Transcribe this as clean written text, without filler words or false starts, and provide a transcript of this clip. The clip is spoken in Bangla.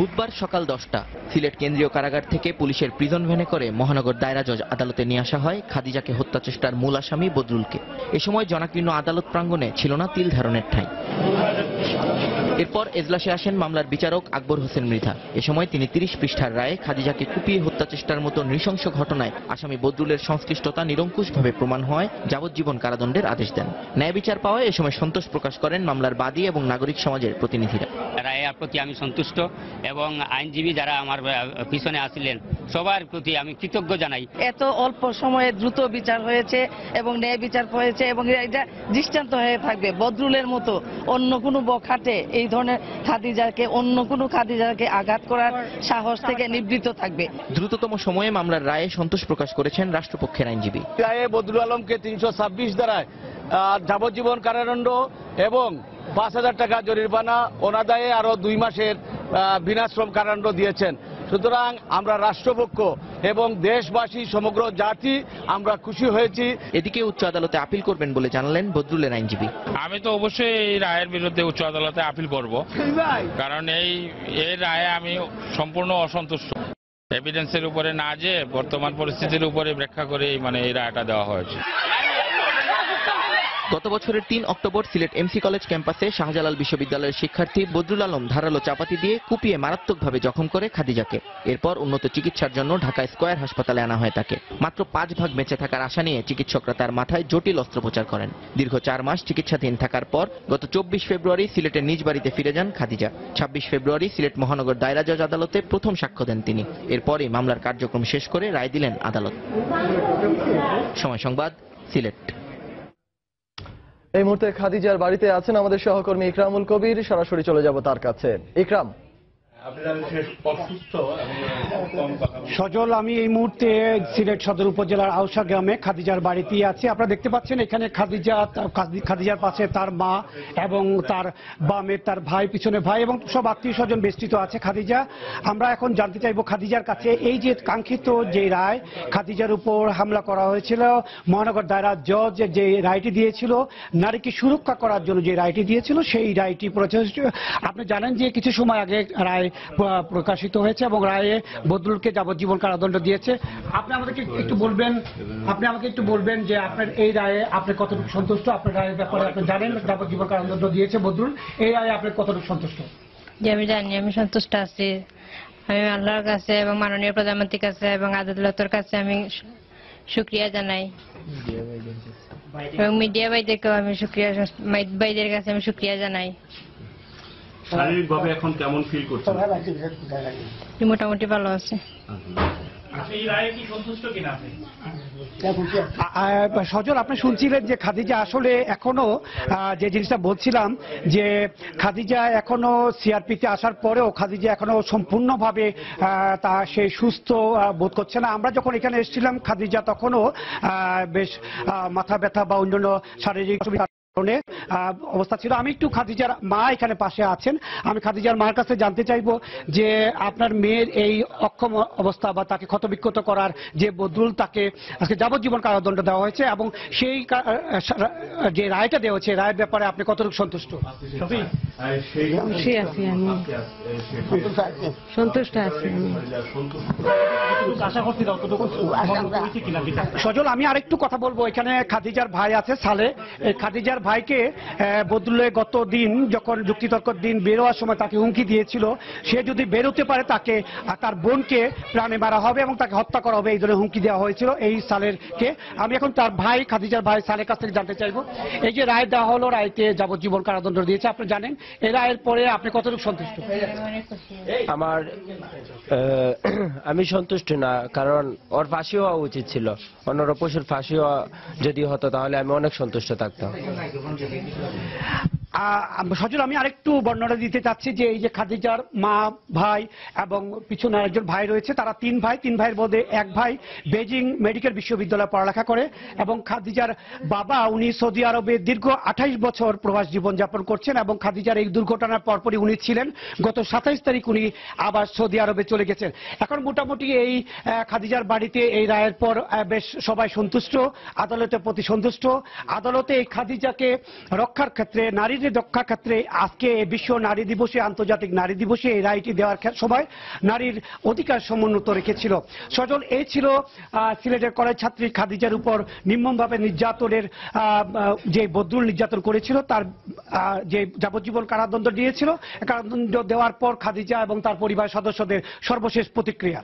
বুধবার সকাল 10টা সিলেট কেন্দ্রীয় কারাগার থেকে পুলিশের প্রিজন ভ্যানে করে মহানগর দায়রা জজ আদালতে নিয়ে আসা হয় খাদিজাকে হত্যা চেষ্টার মূল আসামি বদরুলকে। এ সময় জনাকীর্ণ আদালত প্রাঙ্গণে ছিল না তিল ধারণের ঠাঁই। এরপর এজলাসে আসেন মামলার বিচারক আকবর হোসেন মৃধা। এ সময় তিনি 30 পৃষ্ঠার রায়ে খাদিজাকে কুপিয়ে হত্যা চেষ্টার মতো নৃশংস ঘটনায় আসামি বদরুলের সংশ্লিষ্টতা নিরঙ্কুশভাবে প্রমাণ হওয়ায় যাবজ্জীবন কারাদণ্ডের আদেশ দেন। ন্যায় বিচার পাওয়ায় এ সময় সন্তোষ প্রকাশ করেন মামলার বাদী এবং নাগরিক সমাজের প্রতিনিধিরা। রায়ের প্রতি আমি সন্তুষ্ট এবং আইনজীবী যারা আমার পিছনে আসছিলেন সবার প্রতি আমি কৃতজ্ঞ জানাই। এত অল্প সময়ে দ্রুত বিচার হয়েছে এবং ন্যায় বিচার হয়েছে এবং এটা দৃষ্টান্ত হয়ে থাকবে। বদরুলের মতো অন্য কোনো বখাটে এই ধরনের খাদিজাকে অন্য কোনো খাদিজাকে আঘাত করার সাহস থেকে নিবৃত্ত থাকবে। দ্রুততম সময়ে মামলার রায়ে সন্তোষ প্রকাশ করেছেন রাষ্ট্রপক্ষের আইনজীবী। রায়ে বদরুল আলমকে 326 ধারায় যাবজ্জীবন কারাদণ্ড এবং 5,000 টাকা জরিমানা অনাদায়ে আরো 2 মাসের বিনাশ্রম কারাদণ্ড দিয়েছেন। সুতরাং আমরা রাষ্ট্রপক্ষ এবং দেশবাসী সমগ্র জাতি আমরা খুশি হয়েছি। এদিকে উচ্চ আদালতে আপিল করবেন বলে জানালেন বদরুলের আইনজীবী। আমি তো অবশ্যই এই রায়ের বিরুদ্ধে উচ্চ আদালতে আপিল করব, কারণ এই রায়ে আমি সম্পূর্ণ অসন্তুষ্ট। এভিডেন্সের উপরে না যে বর্তমান পরিস্থিতির উপরে ব্যাখ্যা করে এই রায়টা দেওয়া হয়েছে। গত বছরের 3 অক্টোবর সিলেট এমসি কলেজ ক্যাম্পাসে শাহজালাল বিশ্ববিদ্যালয়ের শিক্ষার্থী বদরুল আলম ধারালো চাপাতি দিয়ে কুপিয়ে মারাত্মকভাবে জখম করে খাদিজাকে। এরপর উন্নত চিকিৎসার জন্য ঢাকা স্কয়ার হাসপাতালে আনা হয় তাকে। মাত্র 5 ভাগ বেঁচে থাকার আশা নিয়ে চিকিৎসকরা তার মাথায় জটিল অস্ত্রোপচার করেন। দীর্ঘ 4 মাস চিকিৎসাধীন থাকার পর গত 24 ফেব্রুয়ারি সিলেটের নিজ বাড়িতে ফিরে যান খাদিজা। 26 ফেব্রুয়ারি সিলেট মহানগর দায়রা জজ আদালতে প্রথম সাক্ষ্য দেন তিনি। এরপরই মামলার কার্যক্রম শেষ করে রায় দিলেন আদালত। সময় সংবাদ, সিলেট। এই মুহূর্তে খাদিজার বাড়িতে আছেন আমাদের সহকর্মী ইকরামুল কবির। সরাসরি চলে যাব তার কাছে। ইকরাম, সজল, আমি এই মুহূর্তে সিলেট সদর উপজেলার আউশা গ্রামে খাদিজার বাড়িতে আছি। আপনারা দেখতে পাচ্ছেন এখানে খাদিজার পাশে তার মা এবং তার বামে তার ভাই, পিছনে ভাই এবং সব আত্মীয় স্বজন বেষ্টিত আছে খাদিজা। আমরা এখন জানতে চাইবো খাদিজার কাছে এই যে কাঙ্ক্ষিত যে রায় খাদিজার উপর হামলা করা হয়েছিল, মহানগর দায়রা জজ যে রায়টি দিয়েছিল নারীকে সুরক্ষা করার জন্য যে রায়টি দিয়েছিল সেই রায়টি আপনি জানেন যে কিছু সময় আগে রায় প্রকাশিত হয়েছে এবং রায়ে বদরুলকে যাবজ্জীবন কারাদণ্ড দিয়েছে। আপনি আমাকে একটু বলবেন যে আপনার এই রায়ে আপনি কতটুকু সন্তুষ্ট? আপনার রায়ের ব্যাপারে আপনি জানেন যাবজ্জীবন কারাদণ্ড দিয়েছে বদরুল, এই রায়ে আপনি কতটুকু সন্তুষ্ট? যে আমি জানি, আমি সন্তুষ্ট আছি। আমি আল্লাহর কাছে এবং মাননীয় প্রধানমন্ত্রীর কাছে এবং আদালতের কাছে আমি শুকরিয়া জানাই এবং মিডিয়া ভাইদেরকেও আমি ভাইদের কাছে আমি শুকরিয়া জানাই। শারীরিকভাবে এখন কেমন ফিল করছেন? মোটামুটি ভালো আছে। সজল, আপনি শুনছিলেন যে খাদিজা আসলে এখনো যে জিনিসটা বলছিলাম যে খাদিজা এখনো সিআরপিতে আসার পরেও খাদিজা এখনো সম্পূর্ণভাবে তা সে সুস্থ বোধ করছে না। আমরা যখন এখানে এসেছিলাম খাদিজা তখনও বেশ মাথা ব্যথা বা অন্যান্য শারীরিক অবস্থা ছিল। আমি একটু খাদিজার মা এখানে পাশে আছেন, আমি খাদিজার মার কাছে জানতে চাইবো যে আপনার মেয়ের এই অক্ষম অবস্থা বা তাকে ক্ষতবিক্ষত করার যে বদরুল তাকে আজকে যাবজ্জীবন কারাদণ্ড দেওয়া হয়েছে এবং সেই যে রায়টা দেওয়া হয়েছে রায়ের ব্যাপারে আপনি কতটুকু সন্তুষ্ট? সজল, আমি আরেকটু কথা বলবো। এখানে খাদিজার ভাই আছে সালে। খাদিজার ভাইকে বদরুলে গত দিন যখন যুক্তিতর্কের দিন বেরোয়ার সময় তাকে হুমকি দিয়েছিল সে যদি বেরোতে পারে তাকে তার বোনকে প্রাণে মারা হবে এবং তাকে হত্যা করা হবে, এই ধরনের হুমকি দেওয়া হয়েছিল এই সালের কে। আমি এখন তার ভাই খাদিজার ভাই সালের কাছ থেকে জানতে চাইবো এই যে রায় দেওয়া হলো, রায়তে যাবজ্জীবন কারাদণ্ড দিয়েছে, আপনি জানেন এই রায়ের পরে আপনি কতটুকু সন্তুষ্ট? আমি সন্তুষ্ট না, কারণ ওর ফাঁসি হওয়া উচিত ছিল। অন্যরা পশুর ফাঁসি যদি হতো তাহলে আমি অনেক সন্তুষ্ট থাকতাম। সজল, আমি আরেকটু বর্ণনা দিতে চাচ্ছি যে এই যে খাদিজার মা, ভাই এবং পিছনে আরেকজন ভাই রয়েছে, তারা 3 ভাই। 3 ভাইয়ের মধ্যে এক ভাই বেজিং মেডিকেল বিশ্ববিদ্যালয়ে পড়ালেখা করে এবং খাদিজার বাবা উনি সৌদি আরবে দীর্ঘ 28 বছর প্রবাস জীবন যাপন করছেন এবং খাদিজার এই দুর্ঘটনার পরপরই উনি ছিলেন। গত 27 তারিখ উনি আবার সৌদি আরবে চলে গেছেন। এখন মোটামুটি এই খাদিজার বাড়িতে এই রায়ের পর বেশ সবাই সন্তুষ্ট, আদালতের প্রতি সন্তুষ্ট। আদালতে এই খাদিজাকে রক্ষার ক্ষেত্রে, নারীর নারীর রক্ষার ক্ষেত্রে আজকে বিশ্ব নারী দিবসে, আন্তর্জাতিক নারী দিবসে এই রায়টি দেওয়ার সময় নারীর অধিকার সমুন্নত রেখেছিল। সজল, এই ছিল সিলেটের কলেজ ছাত্রী খাদিজার উপর নির্মমভাবে নির্যাতনের যে বদরুল নির্যাতন করেছিল তার যে যাবজ্জীবন কারাদণ্ড দিয়েছিল, কারাদণ্ড দেওয়ার পর খাদিজা এবং তার পরিবার সদস্যদের সর্বশেষ প্রতিক্রিয়া।